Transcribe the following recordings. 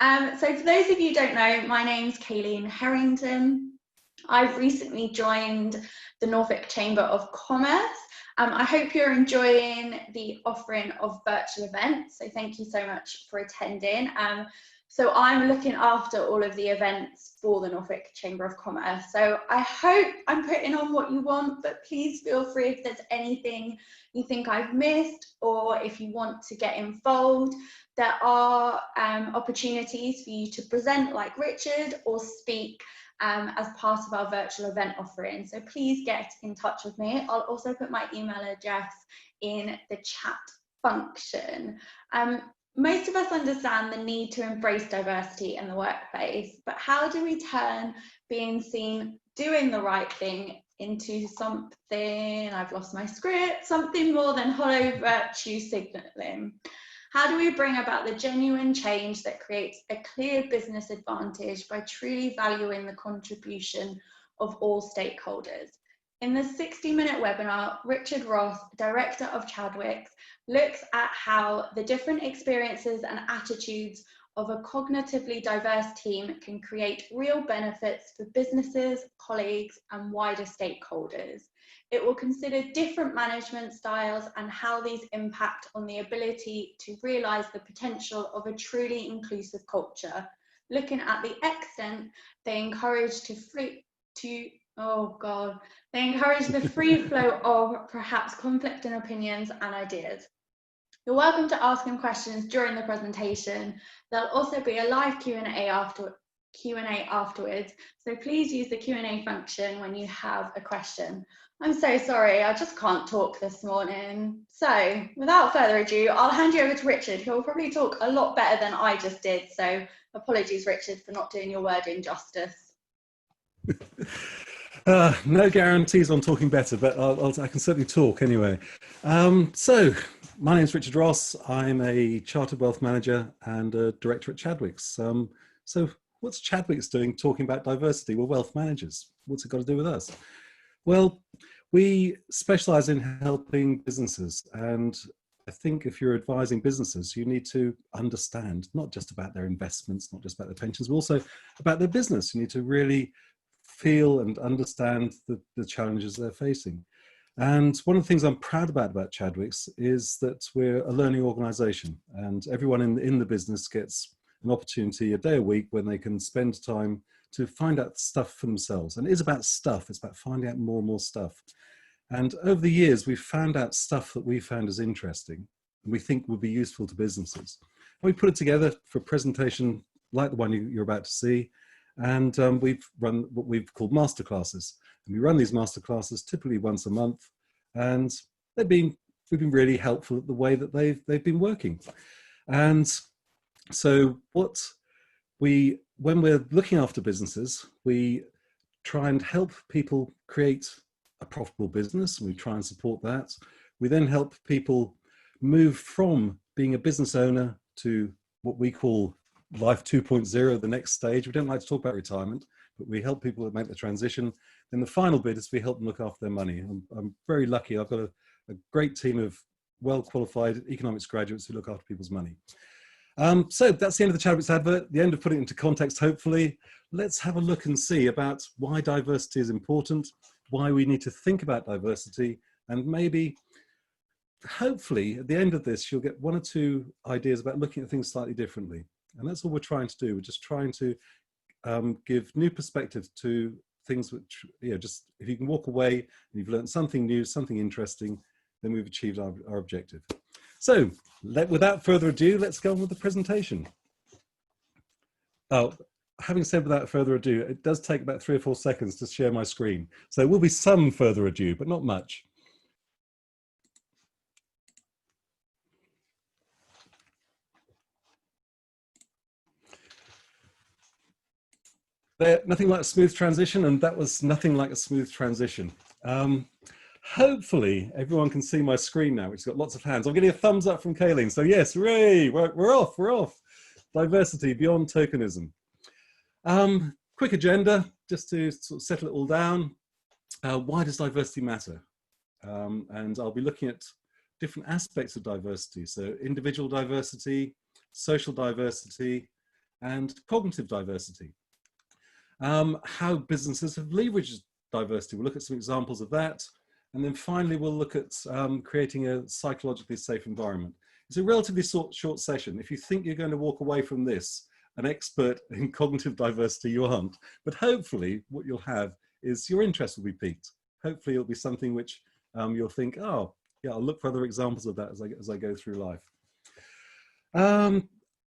So for those of you who don't know, my name's Kayleen Harrington. I've recently joined the Norfolk Chamber of Commerce. I hope you're enjoying the offering of virtual events, so thank you so much for attending. So I'm looking after all of the events for the Norfolk Chamber of Commerce. So I hope I'm putting on what you want, but please feel free if there's anything you think I've missed or if you want to get involved. There are opportunities for you to present like Richard or speak as part of our virtual event offering. So please get in touch with me. I'll also put my email address in the chat function. Most of us understand the need to embrace diversity in the workplace, but how do we turn being seen doing the right thing into something, I've lost my script, something more than hollow virtue signalling? How do we bring about the genuine change that creates a clear business advantage by truly valuing the contribution of all stakeholders? In the 60-minute webinar, Richard Ross, Director of Chadwicks, looks at how the different experiences and attitudes of a cognitively diverse team can create real benefits for businesses, colleagues, and wider stakeholders. It will consider different management styles and how these impact on the ability to realise the potential of a truly inclusive culture. Looking at the extent they encourage the free flow of perhaps conflicting opinions and ideas. You're welcome to ask him questions during the presentation. There'll also be a live Q&A afterwards, so please use the Q&A function when you have a question. I'm so sorry, I just can't talk this morning. So without further ado, I'll hand you over to Richard, who will probably talk a lot better than I just did. So apologies, Richard, for not doing your wording justice. No guarantees on talking better, but I can certainly talk anyway. So my name's Richard Ross. I'm a Chartered Wealth Manager and a Director at Chadwicks. So what's Chadwicks doing talking about diversity? We're wealth managers. What's it got to do with us? Well, we specialise in helping businesses, and I think if you're advising businesses, you need to understand not just about their investments, not just about their pensions, but also about their business. You need to really feel and understand the challenges they're facing. And one of the things I'm proud about Chadwicks is that we're a learning organisation, and everyone in the business gets an opportunity a day a week when they can spend time to find out stuff for themselves. And it is about stuff, it's about finding out more and more stuff. And over the years, we've found out stuff that we found as interesting and we think would be useful to businesses. And we put it together for a presentation like the one you're about to see. And we've run what we've called masterclasses. And we run these masterclasses typically once a month. And we've been really helpful at the way that they've been working. And so when we're looking after businesses, we try and help people create a profitable business, and we try and support that. We then help people move from being a business owner to what we call Life 2.0, the next stage. We don't like to talk about retirement, but we help people make the transition. Then the final bit is we help them look after their money. I'm very lucky. I've got a great team of well-qualified economics graduates who look after people's money. So that's the end of the Chadwicks advert, the end of putting it into context, hopefully. Let's have a look and see about why diversity is important, why we need to think about diversity, and maybe, hopefully, at the end of this, you'll get one or two ideas about looking at things slightly differently. And that's all we're trying to do. We're just trying to give new perspective to things which, just if you can walk away and you've learned something new, something interesting, then we've achieved our objective. So without further ado, let's go on with the presentation. Oh, having said without further ado, it does take about 3 or 4 seconds to share my screen. So there will be some further ado, but not much. Nothing like a smooth transition, and that was nothing like a smooth transition. Hopefully everyone can see my screen now, which has got lots of hands. I'm getting a thumbs up from Kayleen. So yes, hooray, we're off. Diversity beyond tokenism. Quick agenda, just to sort of settle it all down. Why does diversity matter? And I'll be looking at different aspects of diversity. So individual diversity, social diversity, and cognitive diversity. How businesses have leveraged diversity. We'll look at some examples of that. And then finally, we'll look at creating a psychologically safe environment. It's a relatively short session. If you think you're going to walk away from this an expert in cognitive diversity, you aren't. But hopefully what you'll have is your interest will be piqued. Hopefully it'll be something which you'll think, oh, yeah, I'll look for other examples of that as I go through life.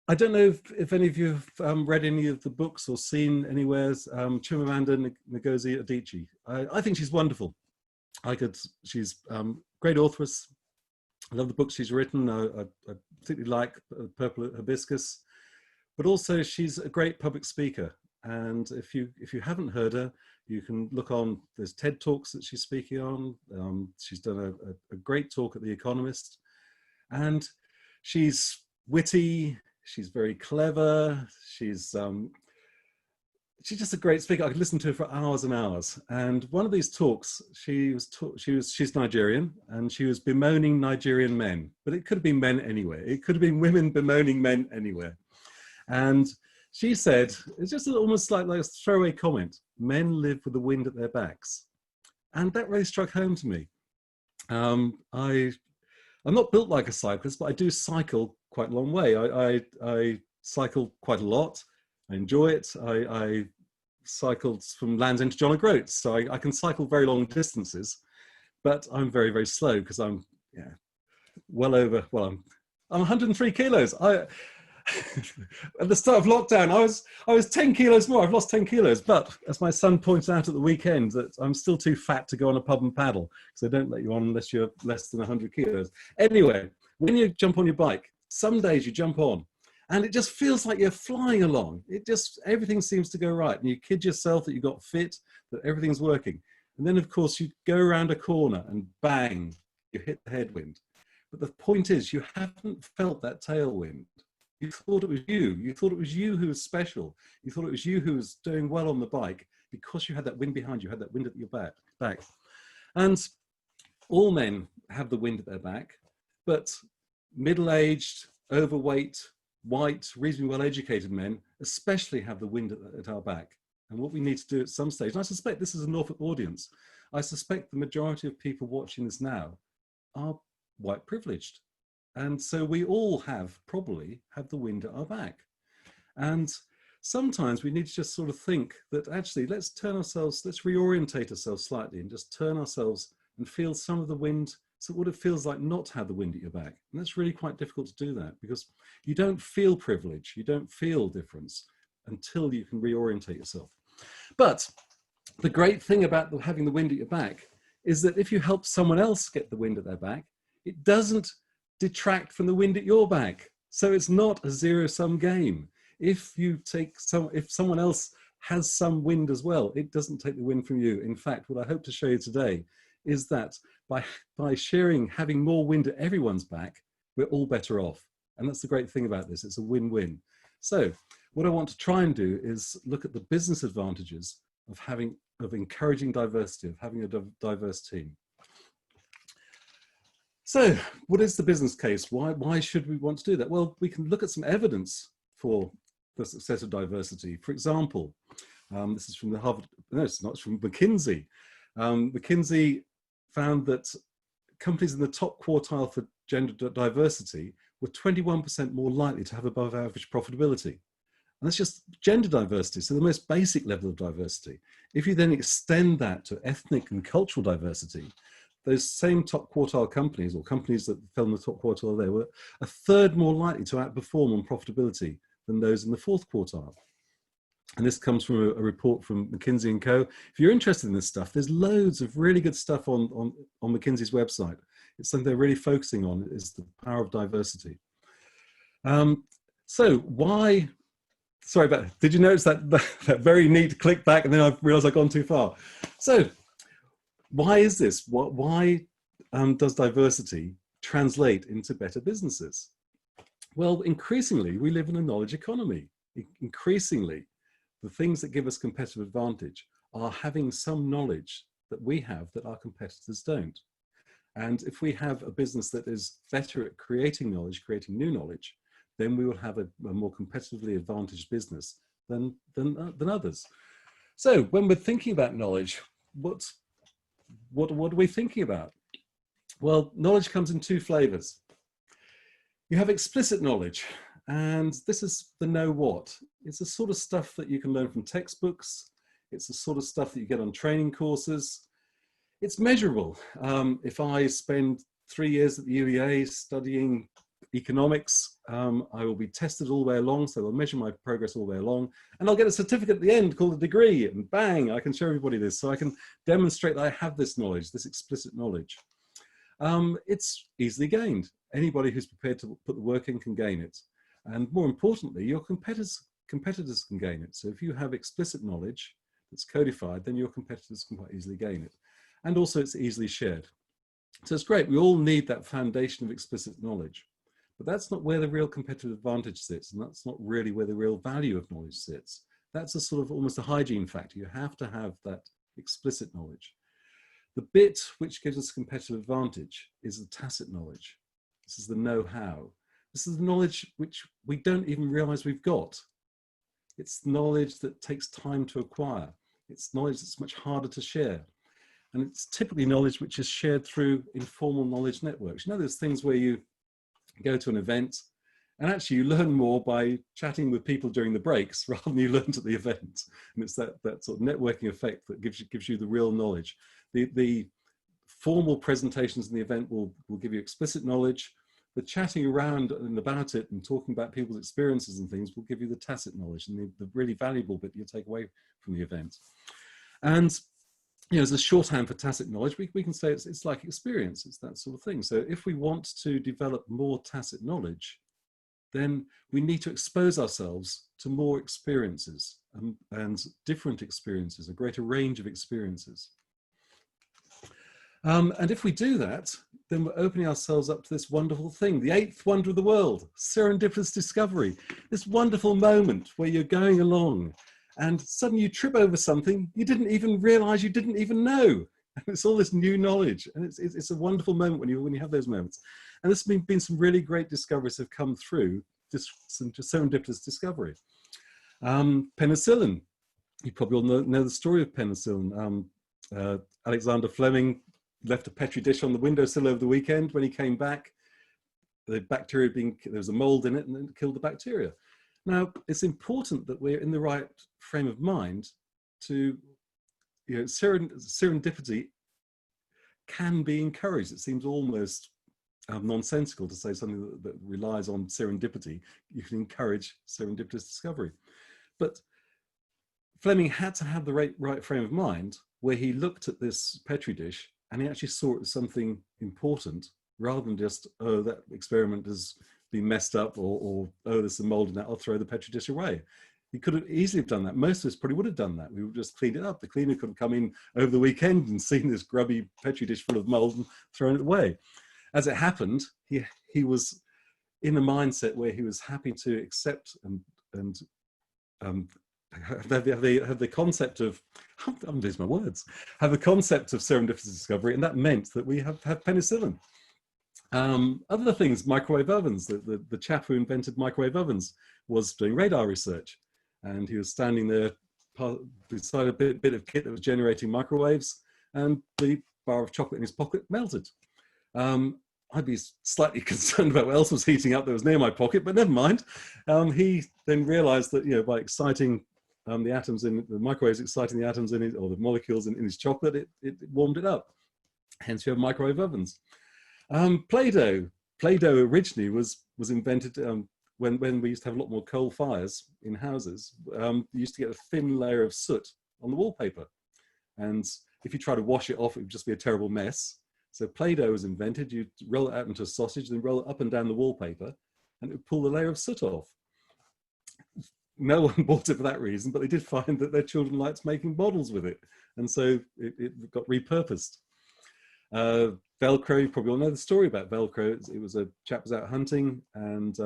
I don't know if any of you have read any of the books or seen anywhere Chimamanda Ngozi Adichie. I think she's wonderful. She's great authoress. I love the books she's written. I particularly like Purple Hibiscus, but also she's a great public speaker. And if you haven't heard her, you can look on, there's TED Talks that she's speaking on. She's done a great talk at The Economist, and she's witty, she's very clever, she's just a great speaker. I could listen to her for hours and hours. And one of these talks, she's Nigerian, and she was bemoaning Nigerian men, but it could have been men anywhere. It could have been women bemoaning men anywhere. And she said, it's just almost like a throwaway comment, men live with the wind at their backs. And that really struck home to me. I'm not built like a cyclist, but I do cycle quite a long way. I cycle quite a lot. I enjoy it. I cycled from Land's End to John O'Groats, so I can cycle very long distances, but I'm very, very slow because I'm well over, I'm 103 kilos. At the start of lockdown, I was 10 kilos more. I've lost 10 kilos, but as my son pointed out at the weekend, that I'm still too fat to go on a pub and paddle, so they don't let you on unless you're less than 100 kilos. Anyway, when you jump on your bike, some days you jump on, and it just feels like you're flying along. Everything seems to go right. And you kid yourself that you got fit, that everything's working. And then of course you go around a corner and bang, you hit the headwind. But the point is, you haven't felt that tailwind. You thought it was you. You thought it was you who was special. You thought it was you who was doing well on the bike because you had that wind behind you, had that wind at your back. And all men have the wind at their back, but middle-aged, overweight, white, reasonably well-educated men especially have the wind at our back. And what we need to do at some stage, and I suspect this is a Norfolk audience, I suspect the majority of people watching this now are white privileged. And so we all probably have the wind at our back. And sometimes we need to just sort of think that actually, let's reorientate ourselves slightly and just turn ourselves and feel some of the wind, so what it feels like not to have the wind at your back. And that's really quite difficult to do that because you don't feel privilege, you don't feel difference until you can reorientate yourself. But the great thing about having the wind at your back is that if you help someone else get the wind at their back, it doesn't detract from the wind at your back. So it's not a zero-sum game. If someone else has some wind as well, it doesn't take the wind from you. In fact, what I hope to show you today is that by sharing, having more wind at everyone's back, we're all better off. And that's the great thing about this. It's a win-win. So what I want to try and do is look at the business advantages of encouraging diversity, of having a diverse team. So what is the business case? Why should we want to do that? Well, we can look at some evidence for the success of diversity. For example, this is from it's from McKinsey. McKinsey found that companies in the top quartile for gender diversity were 21% more likely to have above average profitability. And that's just gender diversity, so the most basic level of diversity. If you then extend that to ethnic and cultural diversity, those same top quartile companies, or companies that fell in the top quartile there, were a third more likely to outperform on profitability than those in the fourth quartile. And this comes from a report from McKinsey & Co. If you're interested in this stuff, there's loads of really good stuff on McKinsey's website. It's something they're really focusing on, is the power of diversity. So why, sorry about that. Did you notice that very neat click back and then I realized I'd gone too far? So why is this? Why does diversity translate into better businesses? Well, increasingly, we live in a knowledge economy. Increasingly, the things that give us competitive advantage are having some knowledge that we have that our competitors don't. And if we have a business that is better at creating knowledge, creating new knowledge, then we will have a more competitively advantaged business than others. So when we're thinking about knowledge, what are we thinking about? Well, knowledge comes in two flavors. You have explicit knowledge, and this is the know what. It's the sort of stuff that you can learn from textbooks. It's the sort of stuff that you get on training courses. It's measurable. If I spend 3 years at the UEA studying economics, I will be tested all the way along, so they'll measure my progress all the way along, and I'll get a certificate at the end called a degree, and bang, I can show everybody this, so I can demonstrate that I have this knowledge, this explicit knowledge. It's easily gained. Anybody who's prepared to put the work in can gain it. And more importantly, your competitors can gain it. So if you have explicit knowledge that's codified, then your competitors can quite easily gain it. And also it's easily shared. So it's great. We all need that foundation of explicit knowledge. But that's not where the real competitive advantage sits. And that's not really where the real value of knowledge sits. That's a sort of almost a hygiene factor. You have to have that explicit knowledge. The bit which gives us competitive advantage is the tacit knowledge. This is the know-how. This is the knowledge which we don't even realize we've got. It's knowledge that takes time to acquire. It's knowledge that's much harder to share. And it's typically knowledge which is shared through informal knowledge networks. You know, there's things where you go to an event and actually you learn more by chatting with people during the breaks rather than you learned at the event. And it's that sort of networking effect that gives you the real knowledge. The formal presentations in the event will give you explicit knowledge. The chatting around and about it and talking about people's experiences and things will give you the tacit knowledge and the really valuable bit you take away from the event. And you know, as a shorthand for tacit knowledge, we can say it's like experience. It's that sort of thing. So if we want to develop more tacit knowledge, then we need to expose ourselves to more experiences and different experiences, a greater range of experiences. And if we do that, then we're opening ourselves up to this wonderful thing, the eighth wonder of the world, serendipitous discovery, this wonderful moment where you're going along and suddenly you trip over something you didn't even realize you didn't even know. And it's all this new knowledge, and it's a wonderful moment when you have those moments. And there's been some really great discoveries have come through some serendipitous discovery. Penicillin, you probably all know the story of penicillin. Alexander Fleming left a petri dish on the windowsill over the weekend. When he came back, the bacteria there was a mold in it and it killed the bacteria. Now, it's important that we're in the right frame of mind to, you know, serendipity can be encouraged. It seems almost nonsensical to say something that relies on serendipity. You can encourage serendipitous discovery. But Fleming had to have the right frame of mind where he looked at this petri dish and he actually saw it as something important rather than just, oh, that experiment has been messed up, or oh, there's some mold in that, I'll throw the petri dish away. He could have easily have done that. Most of us probably would have done that. We would just clean it up. The cleaner could have come in over the weekend and seen this grubby petri dish full of mold and thrown it away. As it happened, he was in a mindset where he was happy to accept and have the concept of, I'm losing my words, have the concept of serendipitous discovery, and that meant that we have penicillin. Other things, microwave ovens, the chap who invented microwave ovens was doing radar research, and he was standing there beside a bit of kit that was generating microwaves, and the bar of chocolate in his pocket melted. I'd be slightly concerned about what else was heating up that was near my pocket, but never mind. He then realized that, you know, by exciting the atoms in the microwaves, exciting the atoms in it, or the molecules in his chocolate, it warmed it up. Hence, you have microwave ovens. Play-Doh originally was invented when we used to have a lot more coal fires in houses. You used to get a thin layer of soot on the wallpaper, and if you try to wash it off, it would just be a terrible mess. So Play-Doh was invented. You roll it out into a sausage, then roll it up and down the wallpaper, and it would pull the layer of soot off. No one bought it for that reason, but they did find that their children liked making models with it, and so it got repurposed. Velcro, you probably all know the story about Velcro. It was a chap was out hunting, and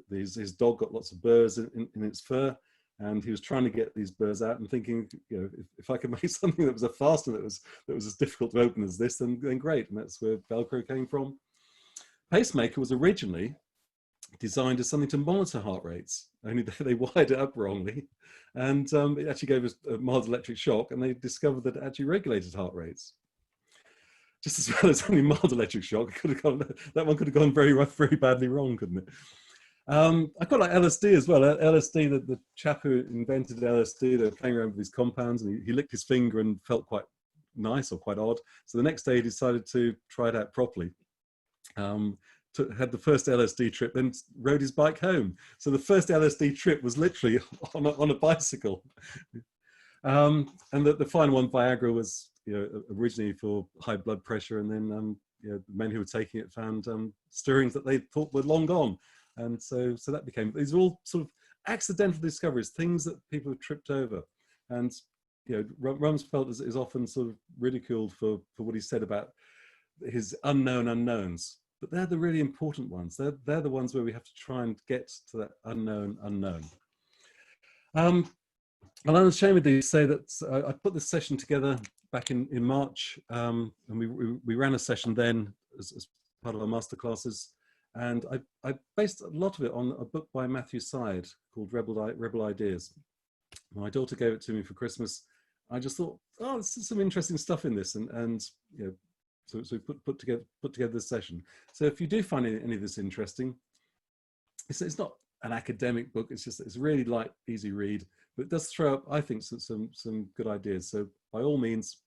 his dog got lots of burrs in its fur, and he was trying to get these burrs out and thinking, you know, if I could make something that was a fastener that was as difficult to open as this, then great. And that's where Velcro came from. Pacemaker was originally designed as something to monitor heart rates, only they wired it up wrongly. And it actually gave us a mild electric shock, and they discovered that it actually regulated heart rates. Just as well as only mild electric shock, that one could have gone very badly wrong, couldn't it? I quite like LSD as well. LSD, the chap who invented LSD, they were playing around with these compounds, and he licked his finger and felt quite nice or quite odd. So the next day he decided to try it out properly. Had the first LSD trip, then rode his bike home. So the first LSD trip was literally on a bicycle. And the final one, Viagra, was originally for high blood pressure, and then the men who were taking it found stirrings that they thought were long gone. And so that became, these are all sort of accidental discoveries, things that people have tripped over. And Rumsfeld is often sort of ridiculed for what he said about his unknown unknowns, but they're the really important ones. They're the ones where we have to try and get to that unknown unknown. And I'm ashamed to say that I put this session together back in March, and we ran a session then as part of our masterclasses. And I based a lot of it on a book by Matthew Syed called Rebel Ideas. My daughter gave it to me for Christmas. I just thought, oh, this is some interesting stuff in this, and so we put together this session. So if you do find any of this interesting, it's not an academic book. It's a really light, easy read, but it does throw up, I think, some good ideas. So by all means,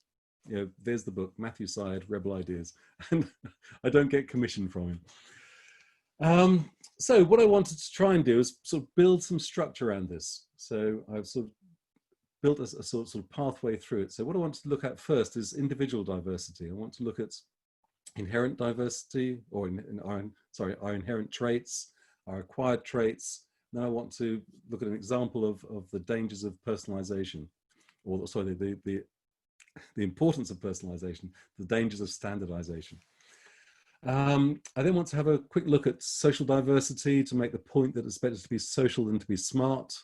there's the book, Matthew Syed, Rebel Ideas, and I don't get commission from him. So what I wanted to try and do is sort of build some structure around this. So I've sort of built a sort of pathway through it. So what I want to look at first is individual diversity. I want to look at inherent diversity, or our inherent traits, our acquired traits. Then I want to look at an example of the dangers of personalization, or sorry, the importance of personalization, the dangers of standardization. I then want to have a quick look at social diversity to make the point that it's better to be social than to be smart.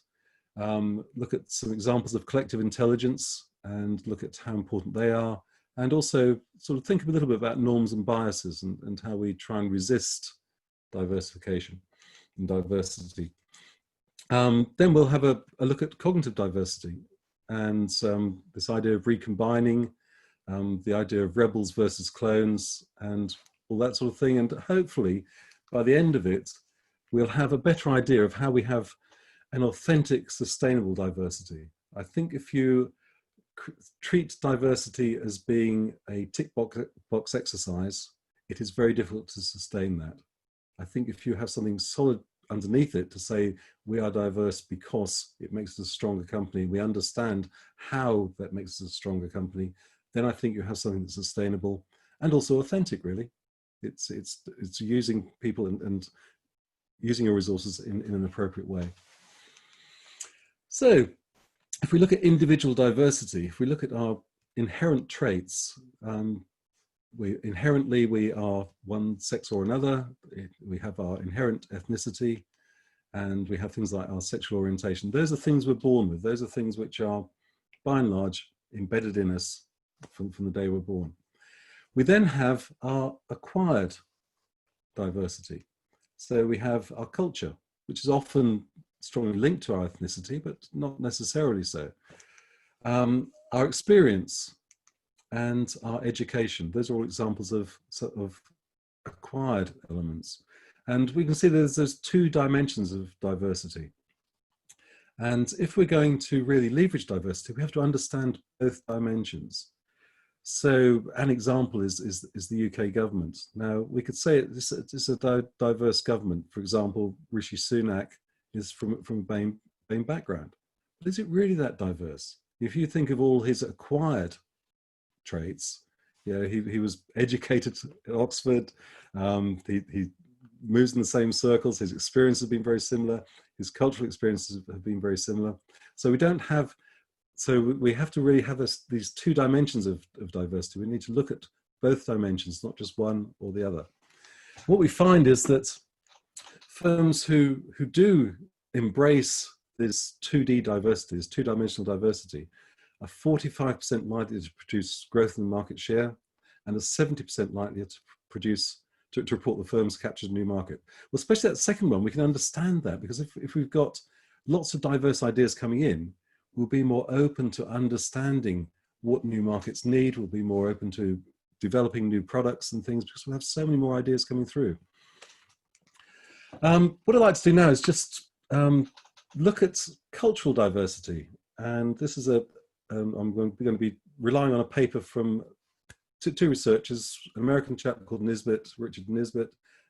Look at some examples of collective intelligence and look at how important they are. And also sort of think a little bit about norms and biases and how we try and resist diversification and diversity. Then we'll have a look at cognitive diversity and this idea of recombining, the idea of rebels versus clones, and all that sort of thing. And hopefully by the end of it, we'll have a better idea of how we have an authentic, sustainable diversity. I think if you treat diversity as being a tick box exercise, it is very difficult to sustain that. I think if you have something solid underneath it to say we are diverse because it makes us a stronger company, we understand how that makes us a stronger company, then I think you have something that's sustainable and also authentic, really. It's using people and using your resources in an appropriate way. So if we look at individual diversity, if we look at our inherent traits, inherently we are one sex or another. We have our inherent ethnicity, and we have things like our sexual orientation. Those are things we're born with. Those are things which are, by and large, embedded in us from the day we're born. We then have our acquired diversity. So we have our culture, which is often strongly linked to our ethnicity, but not necessarily so. Our experience and our education, those are all examples of acquired elements. And we can see there's two dimensions of diversity. And if we're going to really leverage diversity, we have to understand both dimensions. So an example is the UK government. Now, we could say it's a diverse government. For example, Rishi Sunak is from a BAME background. But is it really that diverse? If you think of all his acquired traits, he was educated at Oxford, he moves in the same circles, his experience has been very similar, his cultural experiences have been very similar. So we have to really have these two dimensions of diversity. We need to look at both dimensions, not just one or the other. What we find is that firms who do embrace this 2D diversity, this two-dimensional diversity, are 45% likely to produce growth in market share and are 70% likely to to report the firms captured a new market. Well, especially that second one, we can understand that, because if we've got lots of diverse ideas coming in, we'll be more open to understanding what new markets need. We'll be more open to developing new products and things, because we'll have so many more ideas coming through. What I'd like to do now is just look at cultural diversity. And this is I'm going to be relying on a paper from two researchers, an American chap called Richard Nisbet,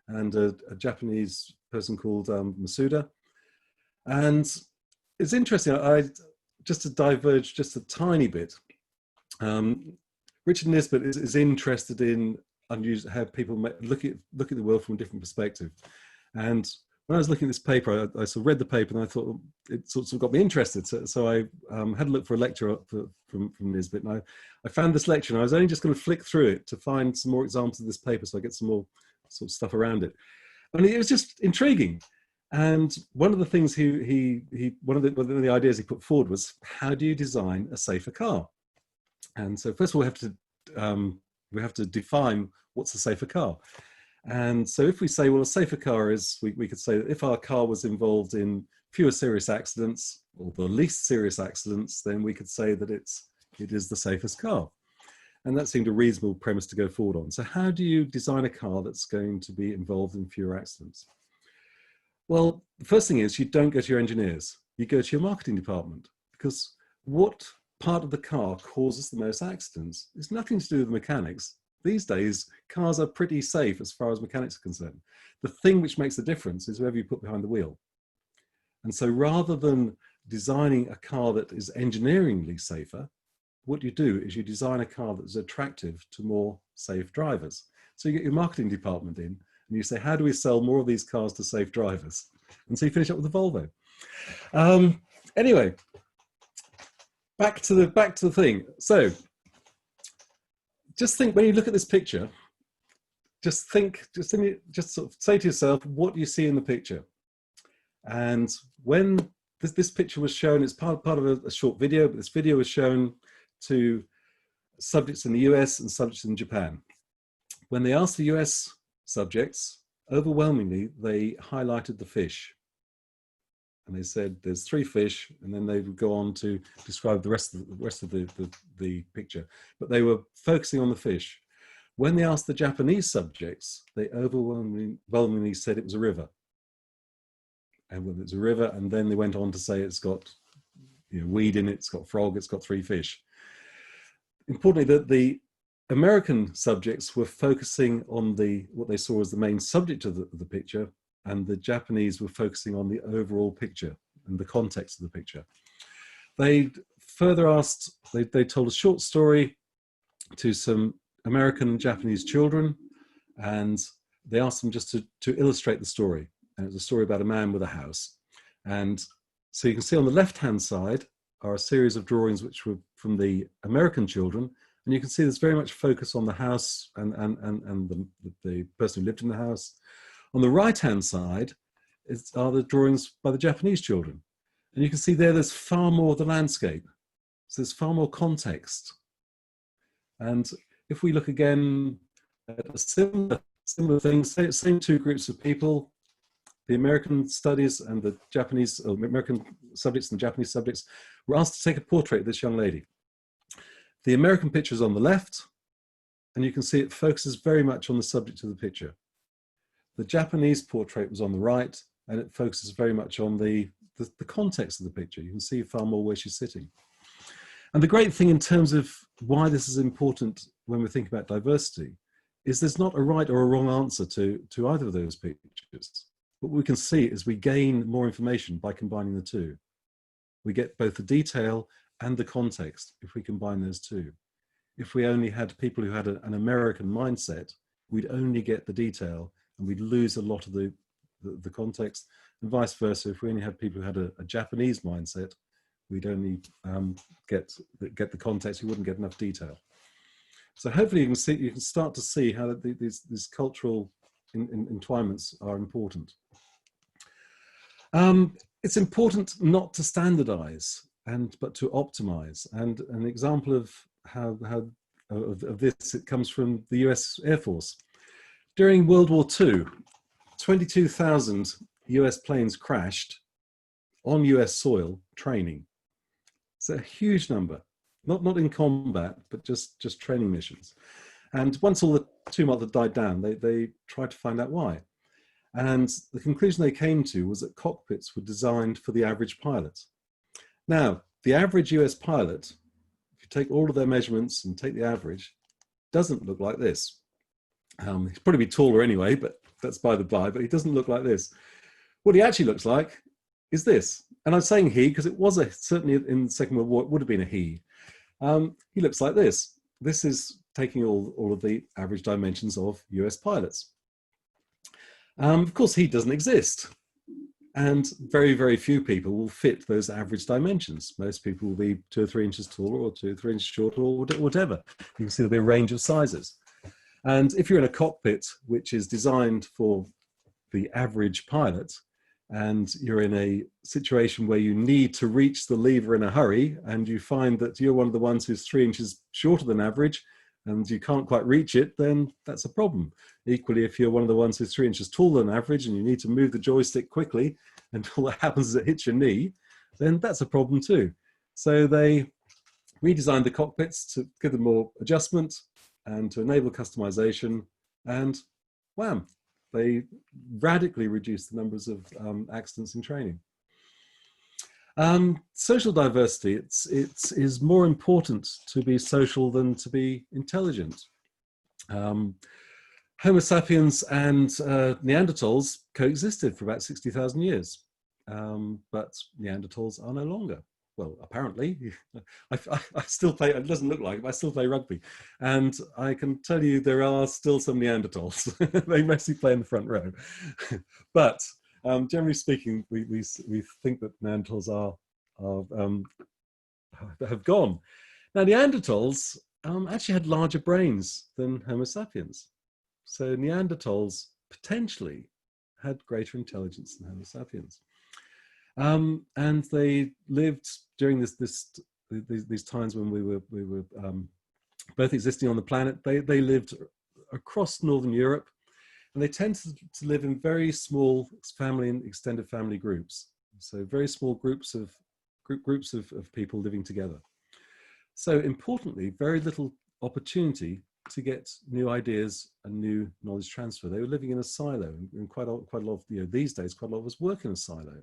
and a Japanese person called Masuda. And it's interesting, just to diverge just a tiny bit, Richard Nisbet is interested in how people look at the world from a different perspective. And when I was looking at this paper, I sort of read the paper and I thought it sort of got me interested. So I had a look for a lecture from Nisbet, and I found this lecture, and I was only just going to flick through it to find some more examples of this paper, so I get some more sort of stuff around it. I mean, it was just intriguing. And one of the things one of the ideas he put forward was, how do you design a safer car? And so first of all, we have to define what's a safer car. And so if we say, well, a safer car is, we could say that if our car was involved in fewer serious accidents, or the least serious accidents, then we could say that it is the safest car. And that seemed a reasonable premise to go forward on. So how do you design a car that's going to be involved in fewer accidents? Well, the first thing is, you don't go to your engineers, you go to your marketing department, because what part of the car causes the most accidents? It's nothing to do with the mechanics. These days, cars are pretty safe as far as mechanics are concerned. The thing which makes the difference is whoever you put behind the wheel. And so rather than designing a car that is engineeringly safer, what you do is you design a car that is attractive to more safe drivers. So you get your marketing department in, and you say, how do we sell more of these cars to safe drivers? And so you finish up with the Volvo. Anyway, back to the thing. So just think, when you look at this picture, just sort of say to yourself, what do you see in the picture? And when this picture was shown, it's part of a short video, but this video was shown to subjects in the US and subjects in Japan. When they asked the US subjects, overwhelmingly, they highlighted the fish. And they said, there's 3 fish, and then they would go on to describe the rest of the picture. But they were focusing on the fish. When they asked the Japanese subjects, they overwhelmingly said it was a river. And when it's a river, and then they went on to say it's got weed in it, it's got frog, it's got 3 fish. Importantly, that the American subjects were focusing on what they saw as the main subject of the picture, and the Japanese were focusing on the overall picture and the context of the picture. They further asked, they told a short story to some American and Japanese children, and they asked them just to illustrate the story. And it was a story about a man with a house. And so you can see on the left-hand side are a series of drawings which were from the American children, and you can see there's very much focus on the house and the person who lived in the house. On the right-hand side are the drawings by the Japanese children. And you can see there's far more of the landscape. So there's far more context. And if we look again at a similar thing, same 2 groups of people, the American studies and the Japanese, or American subjects and Japanese subjects, were asked to take a portrait of this young lady. The American picture is on the left, and you can see it focuses very much on the subject of the picture. The Japanese portrait was on the right, and it focuses very much on the context of the picture. You can see far more where she's sitting. And the great thing in terms of why this is important when we think about diversity is there's not a right or a wrong answer to either of those pictures. What we can see is we gain more information by combining the 2. We get both the detail and the context if we combine those 2. If we only had people who had an American mindset, we'd only get the detail, and we'd lose a lot of the context, and vice versa. If we only had people who had a Japanese mindset, we'd only get the context, we wouldn't get enough detail. So hopefully you can start to see how these cultural entwinements are important. It's important not to standardize, but to optimize. And an example of of this, it comes from the US Air Force. During World War II, 22,000 US planes crashed on US soil training. It's a huge number, not in combat, but just training missions. And once all the tumult had died down, they tried to find out why. And the conclusion they came to was that cockpits were designed for the average pilot. Now, the average US pilot, if you take all of their measurements and take the average, doesn't look like this. He's probably be taller anyway, but that's by the by, but he doesn't look like this. What he actually looks like is this. And I'm saying he because it was certainly in the Second World War, it would have been a he. He looks like this. This is taking all of the average dimensions of US pilots. Of course, he doesn't exist. And very, very few people will fit those average dimensions. Most people will be 2 or 3 inches taller or 2 or 3 inches shorter or whatever. You can see there'll be a range of sizes. And if you're in a cockpit which is designed for the average pilot, and you're in a situation where you need to reach the lever in a hurry, and you find that you're one of the ones who's 3 inches shorter than average, and you can't quite reach it, then that's a problem. Equally, if you're one of the ones who's 3 inches taller than average, and you need to move the joystick quickly, and all that happens is it hits your knee, then that's a problem too. So they redesigned the cockpits to give them more adjustment and to enable customization, and wham, they radically reduced the numbers of accidents in training. Social diversity, it is more important to be social than to be intelligent. Homo sapiens and Neanderthals coexisted for about 60,000 years, but Neanderthals are no longer. Well, apparently, I still play, it doesn't look like it, but I still play rugby. And I can tell you there are still some Neanderthals. They mostly play in the front row. But generally speaking, we think that Neanderthals have gone. Now, Neanderthals actually had larger brains than Homo sapiens. So Neanderthals potentially had greater intelligence than Homo sapiens. And they lived during these times when we were both existing on the planet. They lived across Northern Europe, and they tended to live in very small family and extended family groups. So very small groups of people living together. So importantly, very little opportunity to get new ideas and new knowledge transfer. They were living in a silo, and quite a lot of, these days, quite a lot of us work in a silo.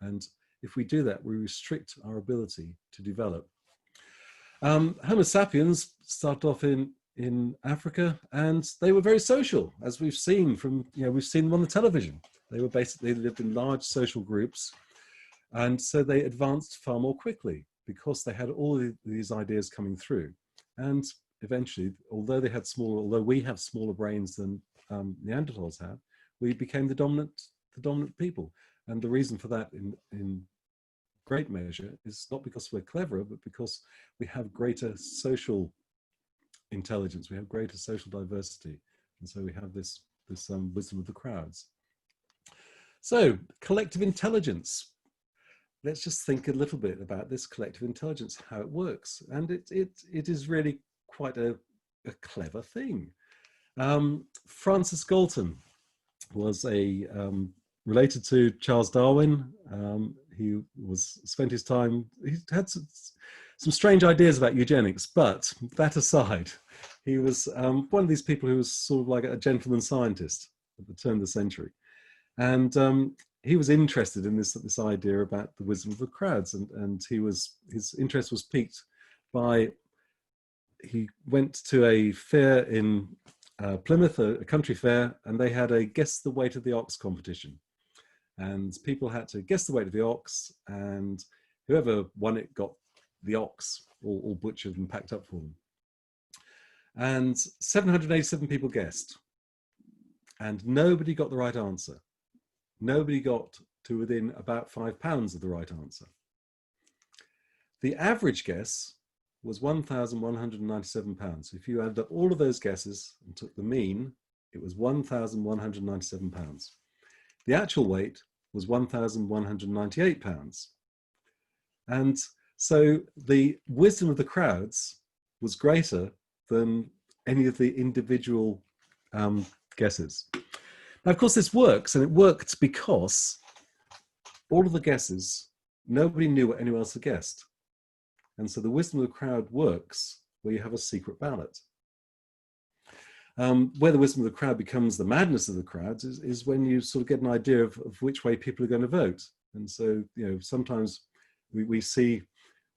And if we do that, we restrict our ability to develop. Homo sapiens started off in Africa, and they were very social, as we've seen from, we've seen them on the television. They lived in large social groups, and so they advanced far more quickly because they had all these ideas coming through. And eventually, although we have smaller brains than Neanderthals had, we became the dominant people. And the reason for that in great measure is not because we're cleverer, but because we have greater social intelligence, we have greater social diversity. And so we have this wisdom of the crowds. So collective intelligence. Let's just think a little bit about this collective intelligence, how it works. And it is really quite a clever thing. Francis Galton was related to Charles Darwin. He spent his time, he had some strange ideas about eugenics, but that aside, he was one of these people who was sort of like a gentleman scientist at the turn of the century. And he was interested in this idea about the wisdom of the crowds, and his interest was piqued by, he went to a fair in Plymouth, a country fair, and they had a guess the weight of the ox competition. And people had to guess the weight of the ox, and whoever won it got the ox all butchered and packed up for them. And 787 people guessed, and nobody got the right answer. Nobody got to within about 5 pounds of the right answer. The average guess was 1,197 pounds. If you added up all of those guesses and took the mean, it was 1,197 pounds. The actual weight was 1,198 pounds. And so the wisdom of the crowds was greater than any of the individual guesses. Now, of course, this works, and it worked because all of the guesses, nobody knew what anyone else had guessed. And so the wisdom of the crowd works where you have a secret ballot. Where the wisdom of the crowd becomes the madness of the crowds is when you sort of get an idea of which way people are going to vote. And so, sometimes we see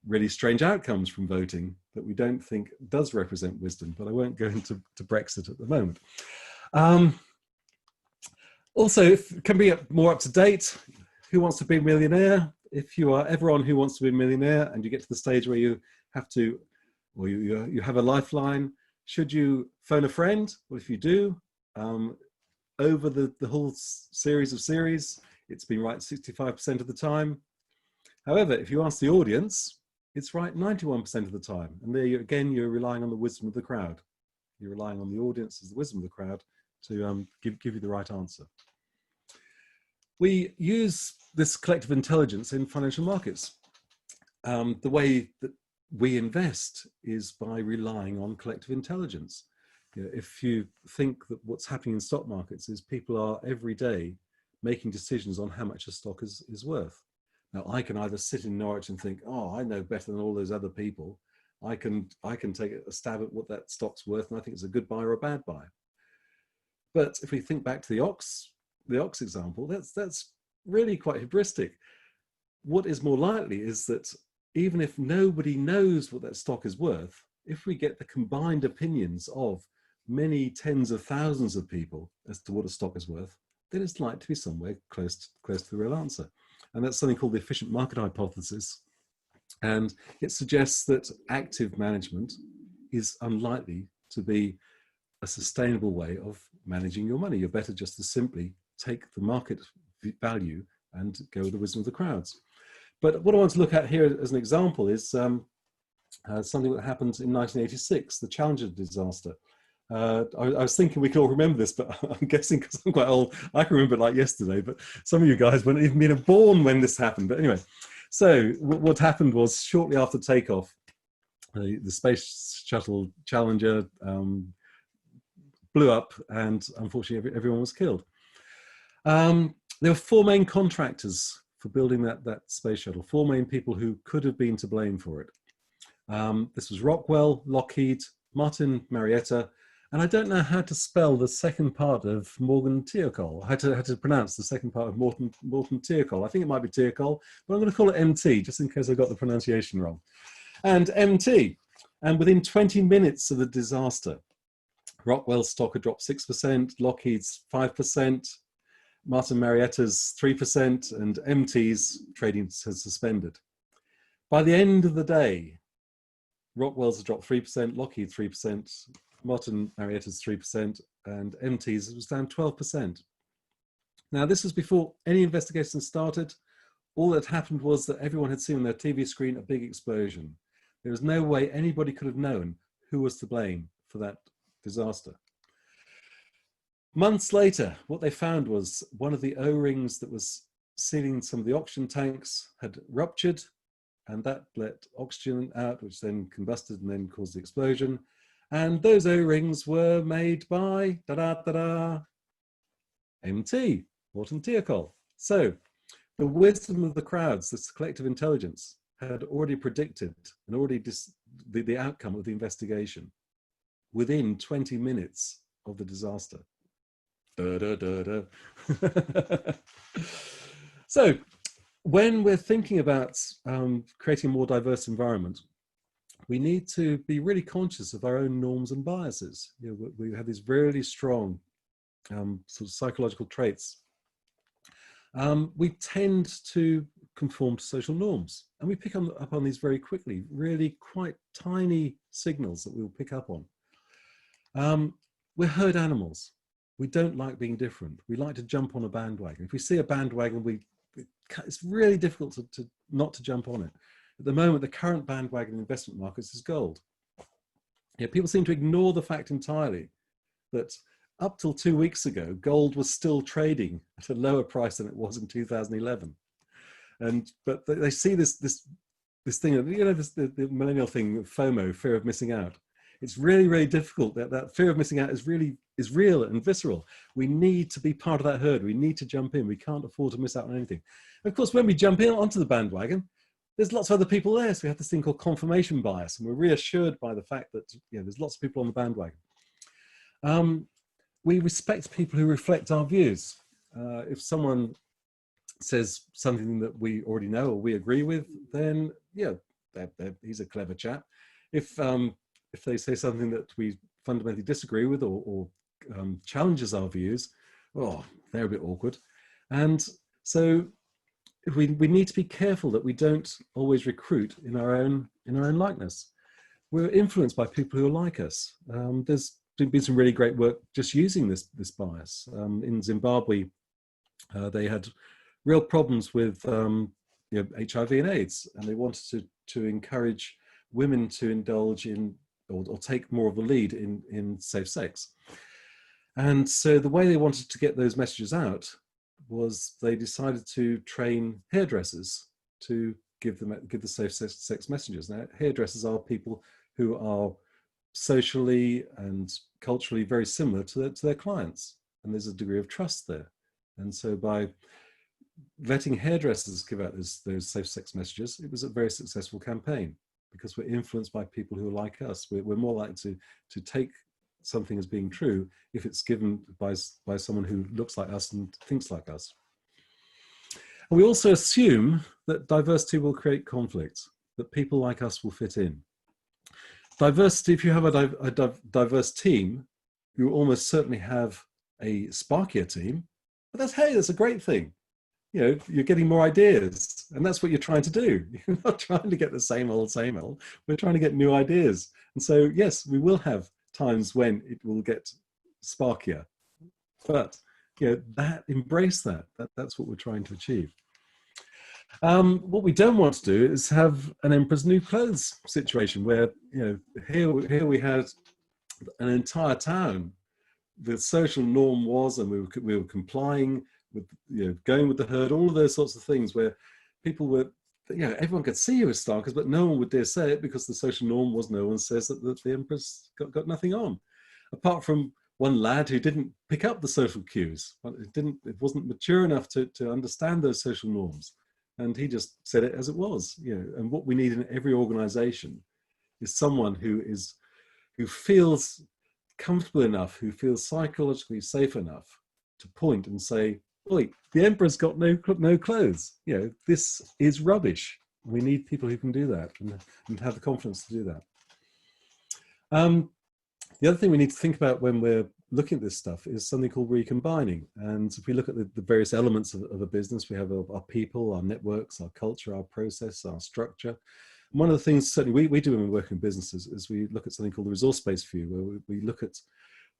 really strange outcomes from voting that we don't think does represent wisdom, but I won't go into Brexit at the moment. Also, if it can be more up to date, Who Wants to Be a Millionaire? If you are ever on Who Wants to Be a Millionaire and you get to the stage where you have to, or you have a lifeline, should you phone a friend? Well, if you do, over the whole series, it's been right 65% of the time. However, if you ask the audience, it's right 91% of the time. And there, again, you're relying on the wisdom of the crowd. You're relying on the audience as the wisdom of the crowd to give you the right answer. We use this collective intelligence in financial markets. The way that we invest is by relying on collective intelligence. If you think that what's happening in stock markets is people are every day making decisions on how much a stock is worth. Now, I can either sit in Norwich and think, oh, I know better than all those other people. I can take a stab at what that stock's worth, and I think it's a good buy or a bad buy. But if we think back to the ox example, that's really quite hubristic. What is more likely is that even if nobody knows what that stock is worth, if we get the combined opinions of many tens of thousands of people as to what a stock is worth, then it's likely to be somewhere close to the real answer. And that's something called the efficient market hypothesis. And it suggests that active management is unlikely to be a sustainable way of managing your money. You're better just to simply take the market value and go with the wisdom of the crowds. But what I want to look at here as an example is something that happened in 1986, the Challenger disaster. I was thinking we could all remember this, but I'm guessing because I'm quite old, I can remember it like yesterday, but some of you guys weren't even been born when this happened. But anyway, so what happened was shortly after takeoff, the space shuttle Challenger blew up, and unfortunately everyone was killed. There were four main contractors for building that space shuttle, four main people who could have been to blame for it. This was Rockwell, Lockheed, Martin Marietta, and I don't know how to spell the second part of Morgan Tearcol. How to pronounce the second part of Morton Tearcol. I think it might be Tearcol, but I'm going to call it MT, just in case I got the pronunciation wrong. And MT, and within 20 minutes of the disaster, Rockwell's stock had dropped 6%, Lockheed's 5%, Martin Marietta's 3%, and MT's trading has suspended. By the end of the day, Rockwell's has dropped 3%, Lockheed 3%, Martin Marietta's 3%, and MT's was down 12%. Now, this was before any investigation started. All that happened was that everyone had seen on their TV screen a big explosion. There was no way anybody could have known who was to blame for that disaster. Months later, what they found was one of the O-rings that was sealing some of the oxygen tanks had ruptured, and that let oxygen out, which then combusted and then caused the explosion. And those O-rings were made by, MT, Morton Tearcol. So the wisdom of the crowds, this collective intelligence, had already predicted and already the outcome of the investigation within 20 minutes of the disaster. So when we're thinking about creating a more diverse environment, we need to be really conscious of our own norms and biases. We have these really strong sort of psychological traits. We tend to conform to social norms, and we pick up on these very quickly, really quite tiny signals that we'll pick up on. We're herd animals. We don't like being different. We like to jump on a bandwagon. If we see a bandwagon, it's really difficult to not to jump on it. At the moment, the current bandwagon in investment markets is gold. People seem to ignore the fact entirely that up till 2 weeks ago, gold was still trading at a lower price than it was in 2011. But they see this thing, the millennial thing, FOMO, fear of missing out. It's really, really difficult. That fear of missing out is real and visceral. We need to be part of that herd. We need to jump in. We can't afford to miss out on anything. And of course, when we jump in onto the bandwagon, there's lots of other people there. So we have this thing called confirmation bias, and we're reassured by the fact that there's lots of people on the bandwagon. We respect people who reflect our views. If someone says something that we already know or we agree with, then he's a clever chap. If they say something that we fundamentally disagree with or challenges our views, oh, they're a bit awkward. And so we need to be careful that we don't always recruit in our own likeness. We're influenced by people who are like us. There's been some really great work just using this bias. In Zimbabwe, they had real problems with HIV and AIDS, and they wanted to encourage women to indulge in or take more of the lead in safe sex. And so the way they wanted to get those messages out was they decided to train hairdressers to give the safe sex messages. Now, hairdressers are people who are socially and culturally very similar to their clients, and there's a degree of trust there. And so by letting hairdressers give out those safe sex messages, it was a very successful campaign, because we're influenced by people who are like us. We're more likely to take something as being true if it's given by someone who looks like us and thinks like us. And we also assume that diversity will create conflict, that people like us will fit in. Diversity, if you have a diverse team, you almost certainly have a sparkier team, but that's a great thing. You're getting more ideas, and that's what you're trying to do. You're not trying to get the same old. We're trying to get new ideas. And so, yes, we will have times when it will get sparkier, but embrace that. That's what we're trying to achieve. What we don't want to do is have an emperor's new clothes situation where, here we had an entire town. The social norm was, and we were complying with, going with the herd, all of those sorts of things where people were, everyone could see you as starkers, but no one would dare say it because the social norm was no one says that the emperor's got nothing on. Apart from one lad who didn't pick up the social cues. It wasn't mature enough to understand those social norms. And he just said it as it was, and what we need in every organization is someone who feels comfortable enough, who feels psychologically safe enough to point and say, "Oi, the emperor's got no clothes. This is rubbish." We need people who can do that and have the confidence to do that. The other thing we need to think about when we're looking at this stuff is something called recombining. And if we look at the various elements of a business, we have our people, our networks, our culture, our process, our structure. And one of the things certainly we do when we work in businesses is we look at something called the resource-based view, where we look at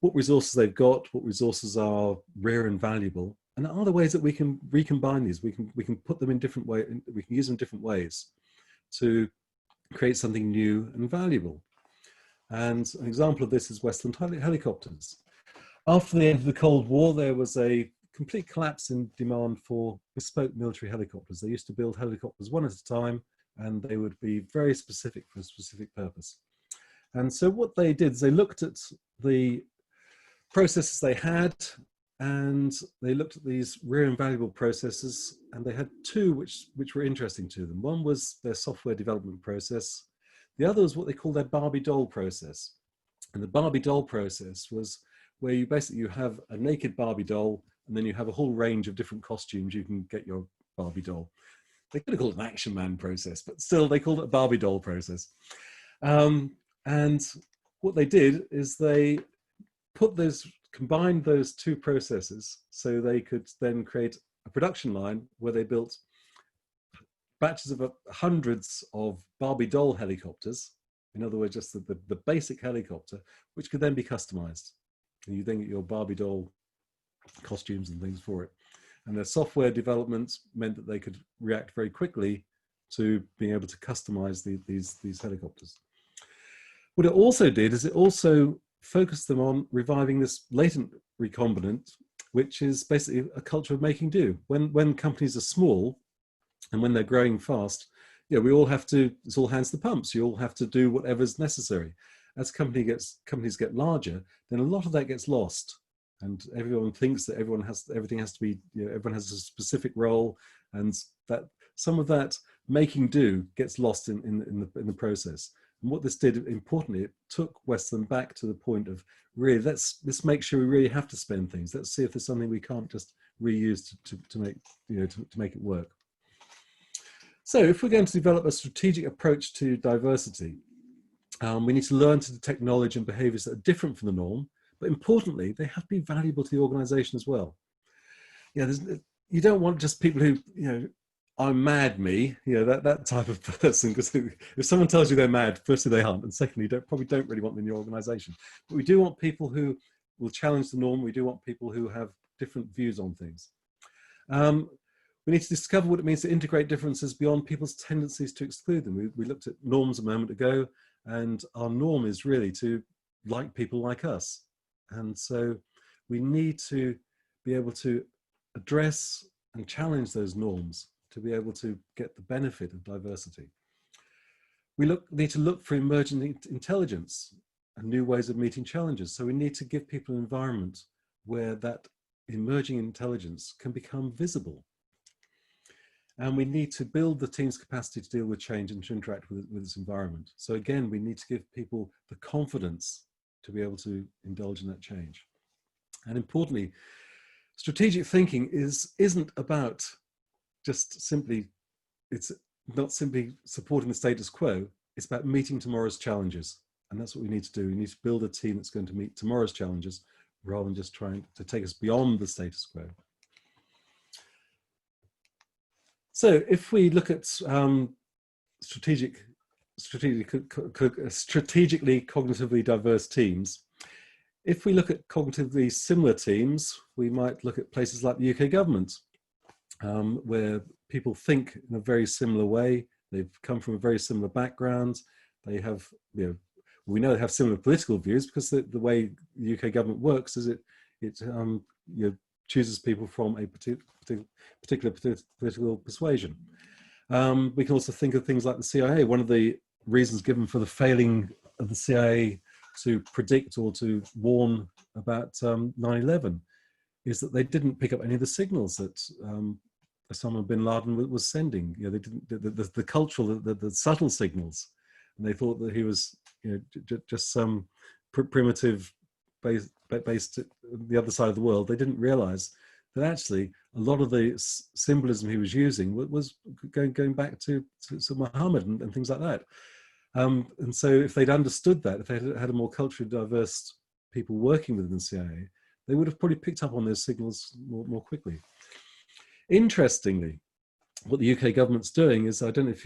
what resources they've got, what resources are rare and valuable, and are there ways that we can recombine these? We can put them in different ways, we can use them in different ways to create something new and valuable. And an example of this is Westland helicopters. After the end of the Cold War, there was a complete collapse in demand for bespoke military helicopters. They used to build helicopters one at a time, and they would be very specific for a specific purpose. And so what they did is they looked at the processes they had, and they looked at these rare and valuable processes, and they had two which were interesting to them. One was their software development process. The other was what they call their Barbie doll process. And the Barbie doll process was where you have a naked Barbie doll, and then you have a whole range of different costumes you can get your Barbie doll. They could have called it an Action Man process, but still they called it a Barbie doll process. And what they did is they combined those two processes so they could then create a production line where they built batches of hundreds of Barbie doll helicopters. In other words, just the basic helicopter, which could then be customized. And you then get your Barbie doll costumes and things for it. And their software development meant that they could react very quickly to being able to customize these helicopters. What it also did is it also focused them on reviving this latent recombinant, which is basically a culture of making do. When companies are small and when they're growing fast, we all have to, it's all hands to the pumps. You all have to do whatever's necessary. as companies get larger, then a lot of that gets lost. And everyone thinks that everything has to be, everyone has a specific role, and that some of that making do gets lost in the process. And what this did, importantly, it took Westland back to the point of really, let's make sure we really have to spend things. Let's see if there's something we can't just reuse to make, to make it work. So if we're going to develop a strategic approach to diversity, we need to learn to detect knowledge and behaviors that are different from the norm, but importantly, they have to be valuable to the organization as well. You don't want just people who, I'm mad me, that type of person, because if someone tells you they're mad, firstly they aren't, and secondly, you probably don't really want them in your organization. But we do want people who will challenge the norm. We do want people who have different views on things. We need to discover what it means to integrate differences beyond people's tendencies to exclude them. We looked at norms a moment ago, and our norm is really to like people like us. And so we need to be able to address and challenge those norms to be able to get the benefit of diversity. We need to look for emerging intelligence and new ways of meeting challenges. So we need to give people an environment where that emerging intelligence can become visible. And we need to build the team's capacity to deal with change and to interact with its environment. So again, we need to give people the confidence to be able to indulge in that change. And importantly, strategic thinking isn't about just simply, it's not simply supporting the status quo, it's about meeting tomorrow's challenges. And that's what we need to do. We need to build a team that's going to meet tomorrow's challenges rather than just trying to take us beyond the status quo. So if we look at strategically cognitively diverse teams, if we look at cognitively similar teams, we might look at places like the UK government, where people think in a very similar way. They've come from a very similar background. They have, we know they have similar political views because the way the UK government works is it chooses people from a particular political persuasion. We can also think of things like the CIA. One of the reasons given for the failing of the CIA to predict or to warn about 9/11 is that they didn't pick up any of the signals that Osama bin Laden was sending. They didn't, the cultural, the subtle signals, and they thought that he was just some primitive based the other side of the world. They didn't realize that actually a lot of the symbolism he was using was going back to Muhammad and things like that. And so if they'd understood that, if they had a more culturally diverse people working within the CIA, they would have probably picked up on those signals more quickly. Interestingly, what the UK government's doing is, I don't know if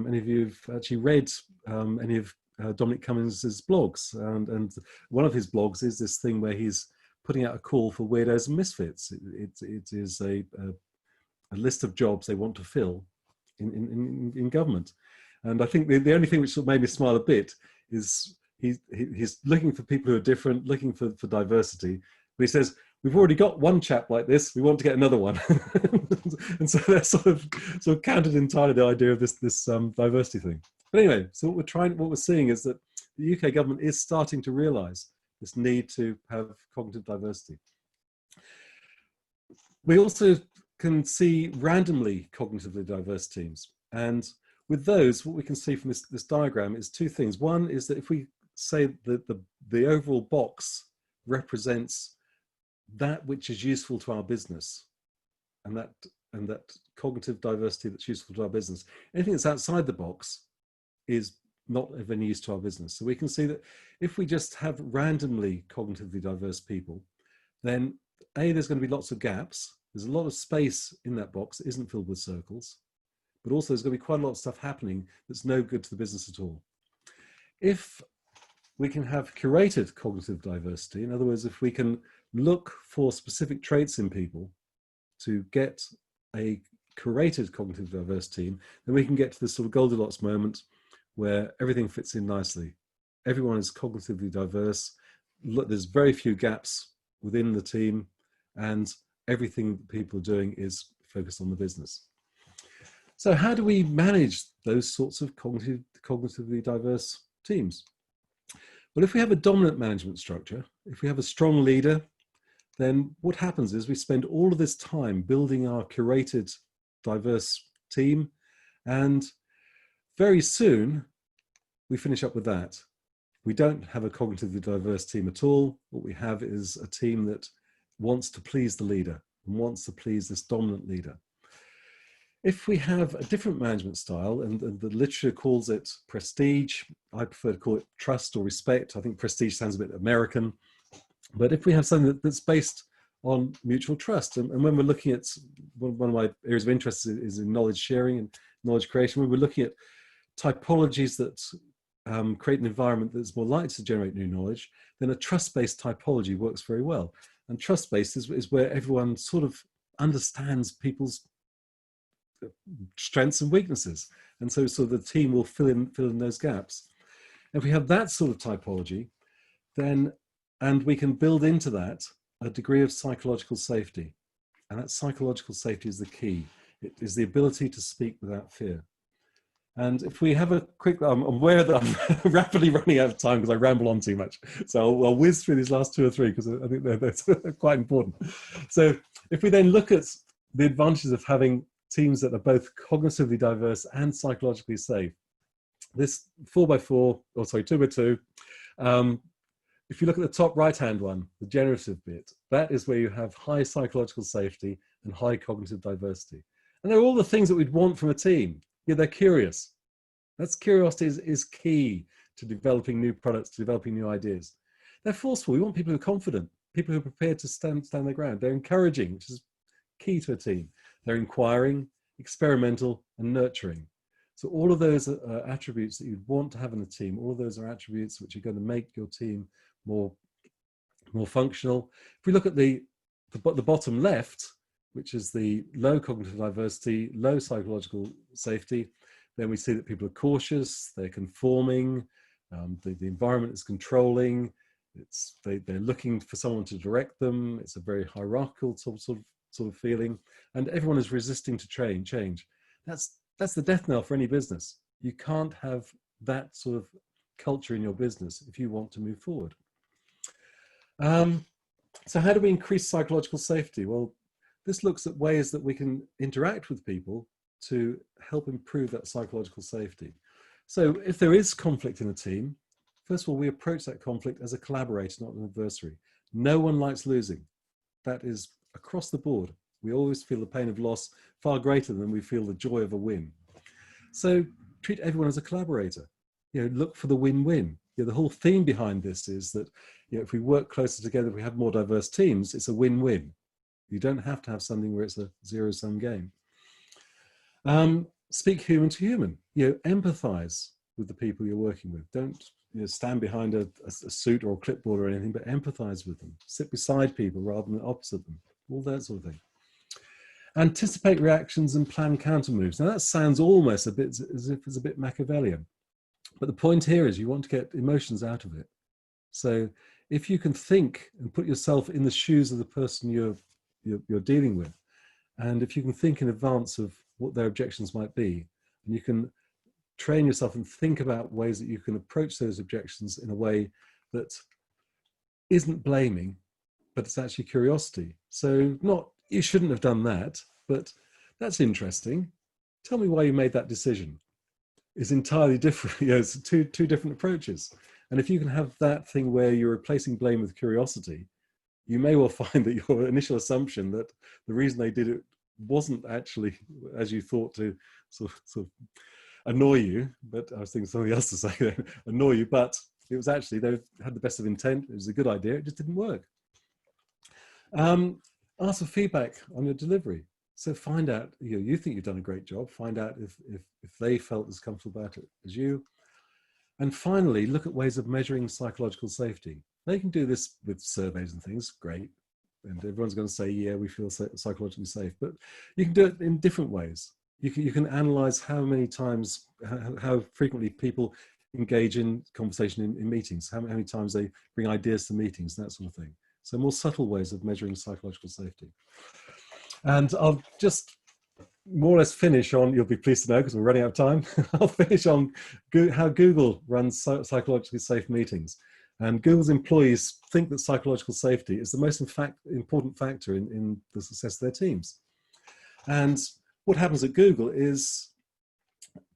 any of you have actually read any of Dominic Cummings's blogs, and one of his blogs is this thing where he's putting out a call for weirdos and misfits. It is a list of jobs they want to fill in government. And I think the only thing which made me smile a bit is he's looking for people who are different, looking for diversity. But he says, we've already got one chap like this, we want to get another one. And so they're sort of countered entirely the idea of this diversity thing. But anyway, so what we're seeing is that the UK government is starting to realize this need to have cognitive diversity. We also can see randomly cognitively diverse teams. And with those, what we can see from this diagram is two things. One is that if we say that the overall box represents that which is useful to our business, and that cognitive diversity that's useful to our business, anything that's outside the box is not of any use to our business. So we can see that if we just have randomly cognitively diverse people, then there's going to be lots of gaps. There's a lot of space in that box that isn't filled with circles, but also there's going to be quite a lot of stuff happening that's no good to the business at all. If we can have curated cognitive diversity, in other words, if we can look for specific traits in people to get a curated cognitive diverse team, then we can get to this sort of Goldilocks moment where everything fits in nicely. Everyone is cognitively diverse. Look, there's very few gaps within the team, and everything that people are doing is focused on the business. So how do we manage those sorts of cognitively diverse teams? Well, if we have a dominant management structure, if we have a strong leader, then what happens is we spend all of this time building our curated, diverse team, and very soon we finish up with that. We don't have a cognitively diverse team at all. What we have is a team that wants to please the leader and wants to please this dominant leader. If we have a different management style, and the literature calls it prestige, I prefer to call it trust or respect. I think prestige sounds a bit American. But if we have something that's based on mutual trust, and when we're looking at, one of my areas of interest is in knowledge sharing and knowledge creation, when we're looking at typologies that create an environment that's more likely to generate new knowledge, then a trust-based typology works very well. And trust-based is where everyone sort of understands people's strengths and weaknesses. And so the team will fill in those gaps. If we have that sort of typology, then, and we can build into that a degree of psychological safety. And that psychological safety is the key. It is the ability to speak without fear. And if we have a quick, I'm aware that I'm rapidly running out of time because I ramble on too much. So I'll whiz through these last 2 or 3 because I think they're quite important. So if we then look at the advantages of having teams that are both cognitively diverse and psychologically safe, this 4x4, or sorry, 2x2, if you look at the top right-hand one, the generative bit, that is where you have high psychological safety and high cognitive diversity. And they're all the things that we'd want from a team. Yeah, they're curious. That's curiosity is key to developing new products, to developing new ideas. They're forceful. We want people who are confident, people who are prepared to stand their ground. They're encouraging, which is key to a team. They're inquiring, experimental, and nurturing. So all of those are attributes that you'd want to have in a team. All of those are attributes which are going to make your team more functional. If we look at the bottom left, which is the low cognitive diversity, low psychological safety, then we see that people are cautious, they're conforming, the environment is controlling, they're looking for someone to direct them, it's a very hierarchical sort of feeling, and everyone is resisting to change. That's the death knell for any business. You can't have that sort of culture in your business if you want to move forward. So how do we increase psychological safety? Well, this looks at ways that we can interact with people to help improve that psychological safety. So if there is conflict in a team, first of all, we approach that conflict as a collaborator, not an adversary. No one likes losing. That is across the board. We always feel the pain of loss far greater than we feel the joy of a win. So treat everyone as a collaborator. Look for the win-win. The whole theme behind this is that if we work closer together, if we have more diverse teams, it's a win-win. You don't have to have something where it's a zero-sum game. Speak human to human. Empathize with the people you're working with. Don't stand behind a suit or a clipboard or anything, but empathize with them. Sit beside people rather than opposite them. All that sort of thing. Anticipate reactions and plan counter moves. Now that sounds almost a bit as if it's a bit Machiavellian, but the point here is you want to get emotions out of it. So if you can think and put yourself in the shoes of the person you're dealing with, and if you can think in advance of what their objections might be, and you can train yourself and think about ways that you can approach those objections in a way that isn't blaming, but it's actually curiosity. So not, you shouldn't have done that, but that's interesting. Tell me why you made that decision. It's entirely different. It's two different approaches. And if you can have that thing where you're replacing blame with curiosity, you may well find that your initial assumption that the reason they did it wasn't actually as you thought, to sort of annoy you, but I was thinking something else to say there, annoy you, but it was actually, they had the best of intent, it was a good idea, it just didn't work. Ask for feedback on your delivery. So find out, you think you've done a great job, find out if they felt as comfortable about it as you. And finally, look at ways of measuring psychological safety. They can do this with surveys and things, great. And everyone's going to say, yeah, we feel psychologically safe, but you can do it in different ways. You can analyze how many times, how frequently people engage in conversation in meetings, how many times they bring ideas to meetings, that sort of thing. So more subtle ways of measuring psychological safety. And I'll just more or less finish on, you'll be pleased to know because we're running out of time, I'll finish on how Google runs psychologically safe meetings. And Google's employees think that psychological safety is the most important factor in the success of their teams. And what happens at Google is,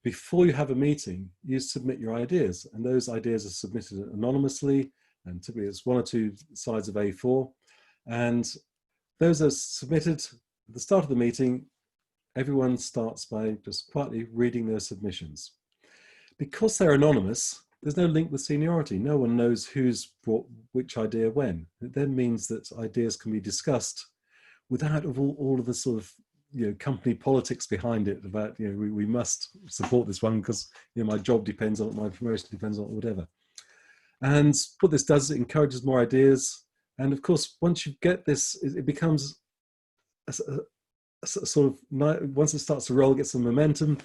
before you have a meeting, you submit your ideas, and those ideas are submitted anonymously, and typically it's 1 or 2 sides of A4. And those are submitted at the start of the meeting. Everyone starts by just quietly reading their submissions. Because they're anonymous, there's no link with seniority. No one knows who's brought which idea when. It then means that ideas can be discussed without all of the sort of company politics behind it about we must support this one because my job depends on it, my promotion depends on it, whatever. And what this does, it encourages more ideas. And of course, once you get this, it becomes a sort of, once it starts to roll, it gets some momentum,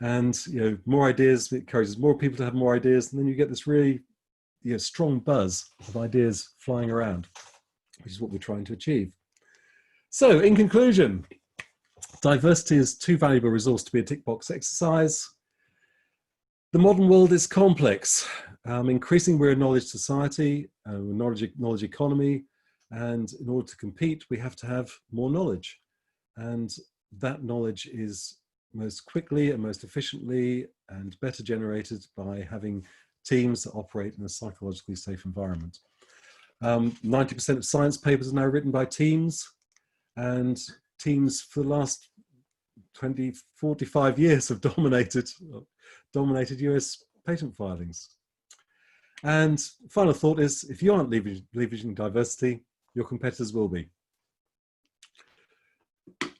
and more ideas, it encourages more people to have more ideas, and then you get this really strong buzz of ideas flying around, which is what we're trying to achieve. So in conclusion, diversity is too valuable a resource to be a tick box exercise. The modern world is complex. Increasingly, we're a knowledge society, a knowledge economy, and in order to compete, we have to have more knowledge. And that knowledge is most quickly and most efficiently and better generated by having teams that operate in a psychologically safe environment. 90% of science papers are now written by teams, and teams for the last 20, 45 years have dominated US patent filings. And final thought is, if you aren't leveraging diversity, your competitors will be.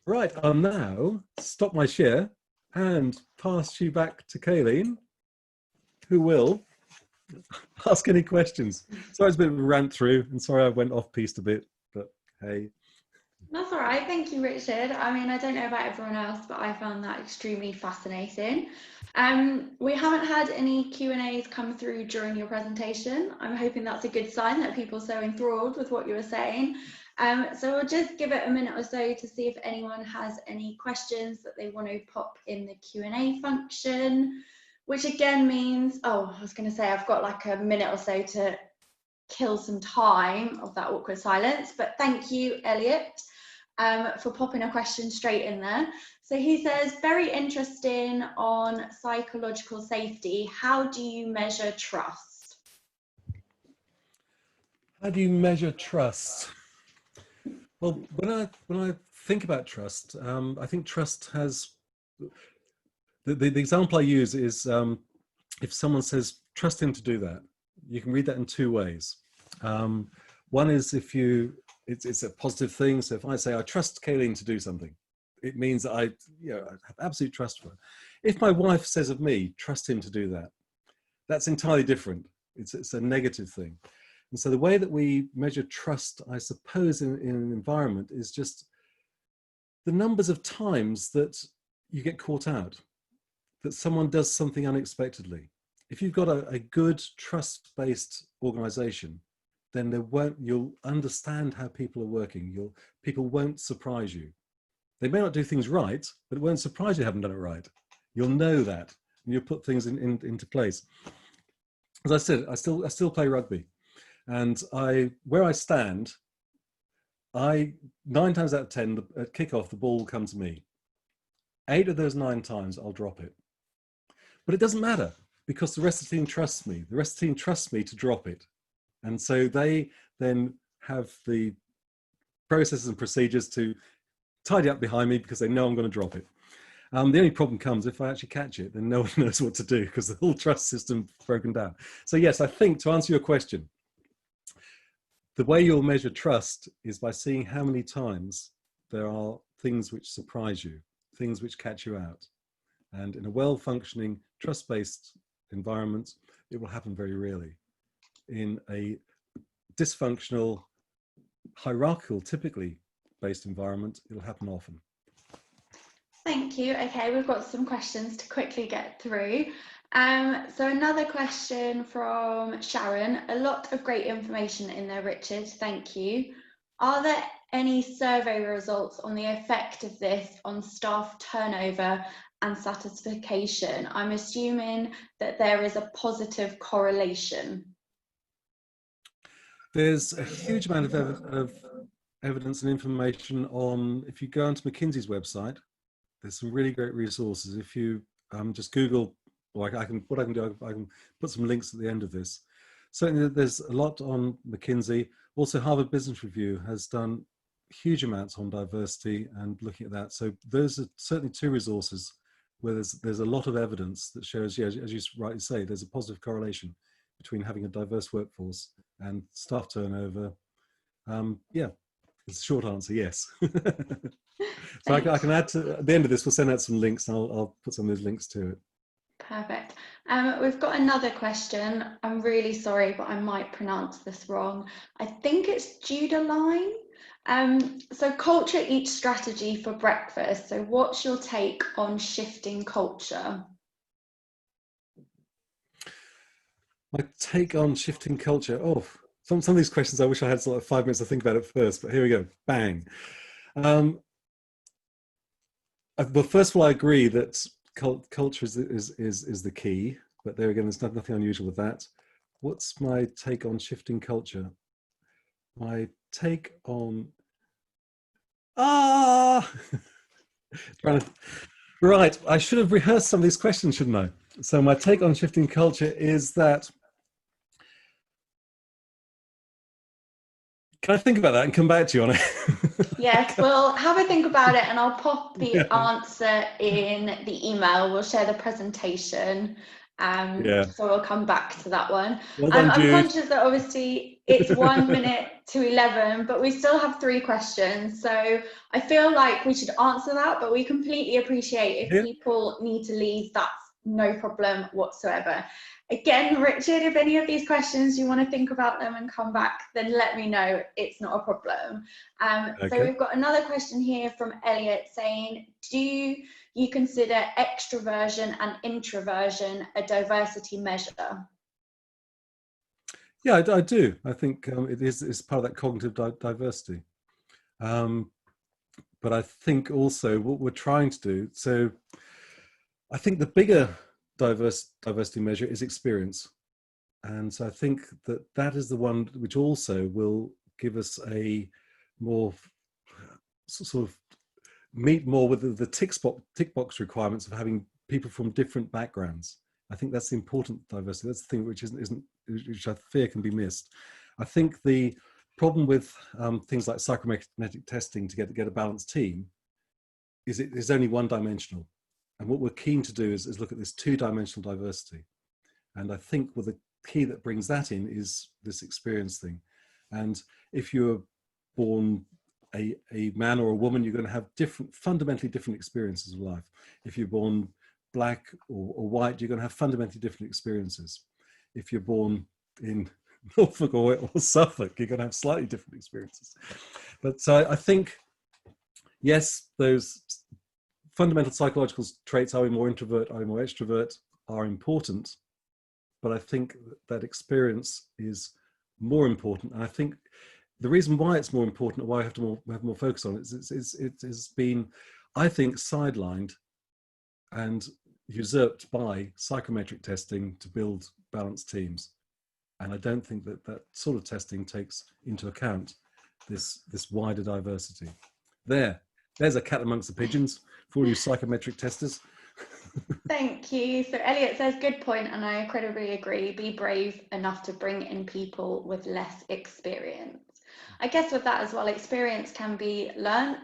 Right, I'll now stop my share and pass you back to Kayleen, who will ask any questions. Sorry, it's a bit of a rant through, and sorry I went off-piste a bit, but hey. That's all right. Thank you, Richard. I mean, I don't know about everyone else, but I found that extremely fascinating. We haven't had any Q&As come through during your presentation. I'm hoping that's a good sign that people are so enthralled with what you were saying. So we'll just give it a minute or so to see if anyone has any questions that they want to pop in the Q&A function, which again means, oh, I was going to say I've got like a minute or so to kill some time of that awkward silence, but thank you, Elliot, for popping a question straight in there. So he says, very interesting on psychological safety. How do you measure trust? How do you measure trust? Well, when I think about trust, I think trust has, the example I use is if someone says, trust him to do that, you can read that in 2 ways. One is if it's a positive thing. So if I say, I trust Kayleen to do something, it means that I have absolute trust for her. If my wife says of me, trust him to do that, that's entirely different. It's a negative thing. And so the way that we measure trust, I suppose, in an environment is just the numbers of times that you get caught out, that someone does something unexpectedly. If you've got a good trust-based organization, then you'll understand how people are working. People won't surprise you. They may not do things right, but it won't surprise you haven't done it right. You'll know that, and you'll put things into place. As I said, I still play rugby. And where I stand, 9 times out of 10, at kickoff, the ball will come to me. 8 of those 9 times, I'll drop it. But it doesn't matter, because the rest of the team trusts me. The rest of the team trusts me to drop it. And so they then have the processes and procedures to tidy up behind me because they know I'm going to drop it. The only problem comes if I actually catch it, then no one knows what to do because the whole trust system is broken down. So yes, I think to answer your question, the way you'll measure trust is by seeing how many times there are things which surprise you, things which catch you out. And in a well-functioning, trust-based environment, it will happen very rarely. In a dysfunctional, hierarchical, typically based environment, it'll happen often. Thank you. Okay, we've got some questions to quickly get through. So another question from Sharon. A lot of great information in there, Richard. Thank you. Are there any survey results on the effect of this on staff turnover and satisfaction? I'm assuming that there is a positive correlation. There's a huge amount of evidence and information on, if you go onto McKinsey's website, there's some really great resources. If you just Google, or I can put some links at the end of this. Certainly there's a lot on McKinsey. Also Harvard Business Review has done huge amounts on diversity and looking at that. So those are certainly two resources where there's a lot of evidence that shows, yeah, as you rightly say, there's a positive correlation between having a diverse workforce and staff turnover. Yeah, it's a short answer, yes. So I can add to, at the end of this, we'll send out some links and I'll put some of those links to it. Perfect. We've got another question. I'm really sorry, but I might pronounce this wrong. I think it's Judeline. So culture eats strategy for breakfast. So what's your take on shifting culture? My take on shifting culture. Oh, some of these questions I wish I had sort of 5 minutes to think about it first, but here we go. Bang. Well, first of all, I agree that culture is the key, but there again, there's nothing unusual with that. What's my take on shifting culture? My take on right, I should have rehearsed some of these questions, shouldn't I? So my take on shifting culture is that, can I think about that and come back to you on it? Yes, we'll have a think about it and I'll pop the answer in the email. We'll share the presentation. So we'll come back to that one. Well done, I'm Jude. conscious that obviously it's 1 minute to 11, but we still have 3 questions. So I feel like we should answer that, but we completely appreciate if people need to leave, that's no problem whatsoever. Again, Richard, if any of these questions you want to think about them and come back, then let me know. It's not a problem. So we've got another question here from Elliot saying, do you consider extroversion and introversion a diversity measure? Yeah, I do. I think it's part of that cognitive diversity. But I think also what we're trying to do, so I think the bigger diversity measure is experience. And so I think that is the one which also will give us a more sort of meet more with the tick box requirements of having people from different backgrounds. I think that's the important diversity. That's the thing which I fear can be missed. I think the problem with things like psychometric testing to get a balanced team is it is only one dimensional. And what we're keen to do is look at this 2-dimensional diversity. And I think the key that brings that in is this experience thing. And if you're born a man or a woman, you're going to have fundamentally different experiences of life. If you're born black or white, you're going to have fundamentally different experiences. If you're born in Norfolk or Suffolk, you're going to have slightly different experiences. But so I think, yes, those fundamental psychological traits, are we more introvert, are we more extrovert, are important. But I think that experience is more important. And I think the reason why it's more important, or why I have to have more focus on it, is it has been, I think, sidelined and usurped by psychometric testing to build balanced teams. And I don't think that sort of testing takes into account this wider diversity. There's a cat amongst the pigeons for all you psychometric testers. Thank you. So Elliot says, good point, and I incredibly agree. Be brave enough to bring in people with less experience. I guess with that as well, experience can be learned.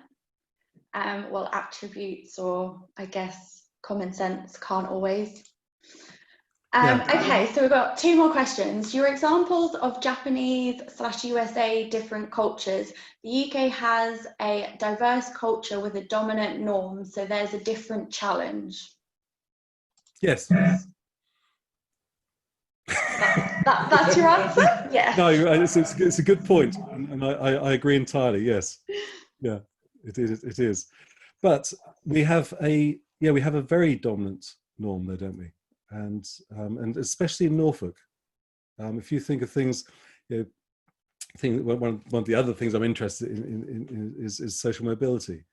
Well, attributes or I guess common sense can't always. Okay, so we've got 2 more questions. Your examples of Japanese/USA different cultures. The UK has a diverse culture with a dominant norm, so there's a different challenge. Yes. That's your answer? Yes. No, it's a good point, and I agree entirely. Yes, yeah, it is. But we have a very dominant norm there, don't we? And especially in Norfolk, if you think of things, one of the other things I'm interested in is social mobility,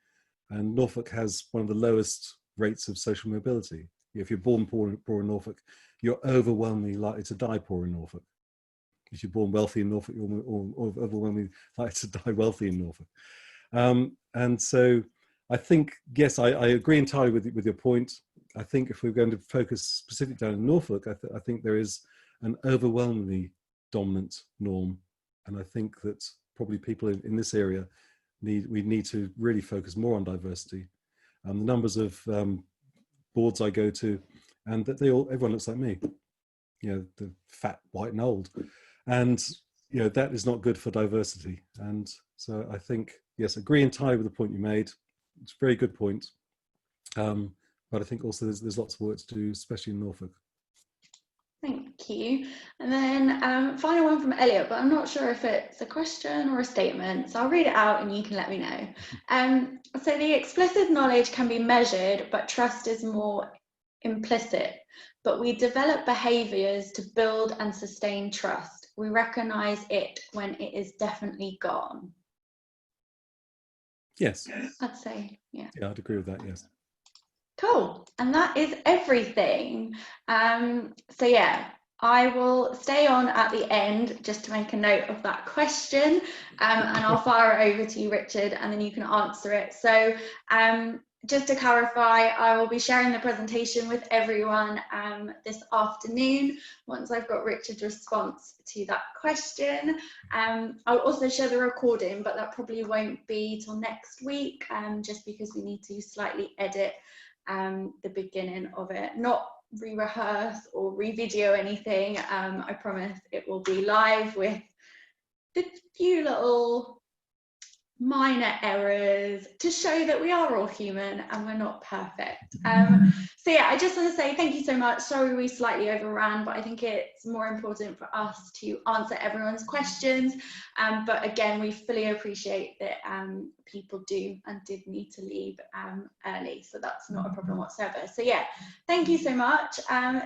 and Norfolk has one of the lowest rates of social mobility. If you're born poor in Norfolk, you're overwhelmingly likely to die poor in Norfolk. if you're born wealthy in Norfolk, or overwhelmingly likely to die wealthy in Norfolk. And so I think, yes, I agree entirely with your point. I think if we're going to focus specifically down in Norfolk, I think there is an overwhelmingly dominant norm. And I think that probably people in this area we need to really focus more on diversity. The numbers of boards I go to, and that everyone looks like me, the fat, white and old. And, that is not good for diversity. And so I think, yes, agree entirely with the point you made. It's a very good point. But I think also there's lots of work to do, especially in Norfolk. Thank you. And then final one from Elliot, but I'm not sure if it's a question or a statement, so I'll read it out and you can let me know. So the explicit knowledge can be measured, but trust is more implicit. But we develop behaviours to build and sustain trust. We recognise it when it is definitely gone. Yes. I'd say, yeah. Yeah, I'd agree with that, yes. Cool, and that is everything. So yeah, I will stay on at the end just to make a note of that question, and I'll fire it over to you, Richard, and then you can answer it. So just to clarify, I will be sharing the presentation with everyone this afternoon once I've got Richard's response to that question. I'll also share the recording, but that probably won't be till next week, just because we need to slightly edit the beginning of it, not re-rehearse or re-video anything. I promise it will be live with the few little minor errors to show that we are all human and we're not perfect. So yeah, I just want to say thank you so much. Sorry we slightly overran, but I think it's more important for us to answer everyone's questions. But again, we fully appreciate that people do and did need to leave early, so that's not a problem whatsoever. So yeah, thank you so much.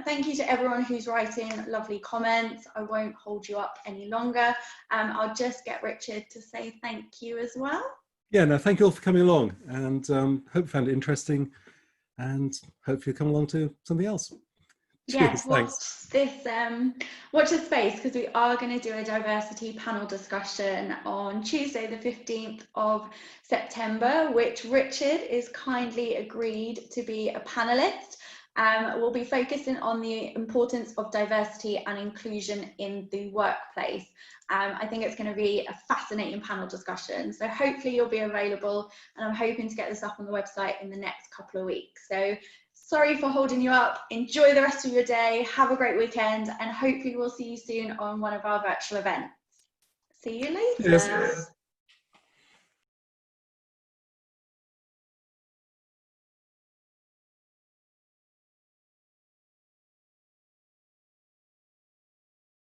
Thank you to everyone who's writing lovely comments. I won't hold you up any longer. I'll just get Richard to say thank you as well. Yeah, no, thank you all for coming along, and hope you found it interesting, and hopefully come along to something else. Yes, Cheers, watch this space, because we are going to do a diversity panel discussion on Tuesday the 15th of September, which Richard is kindly agreed to be a panelist. We'll be focusing on the importance of diversity and inclusion in the workplace. I think it's going to be a fascinating panel discussion, so hopefully you'll be available, and I'm hoping to get this up on the website in the next couple of weeks. So sorry for holding you up. Enjoy the rest of your day, have a great weekend, and hopefully we'll see you soon on one of our virtual events. See you later. Cheers.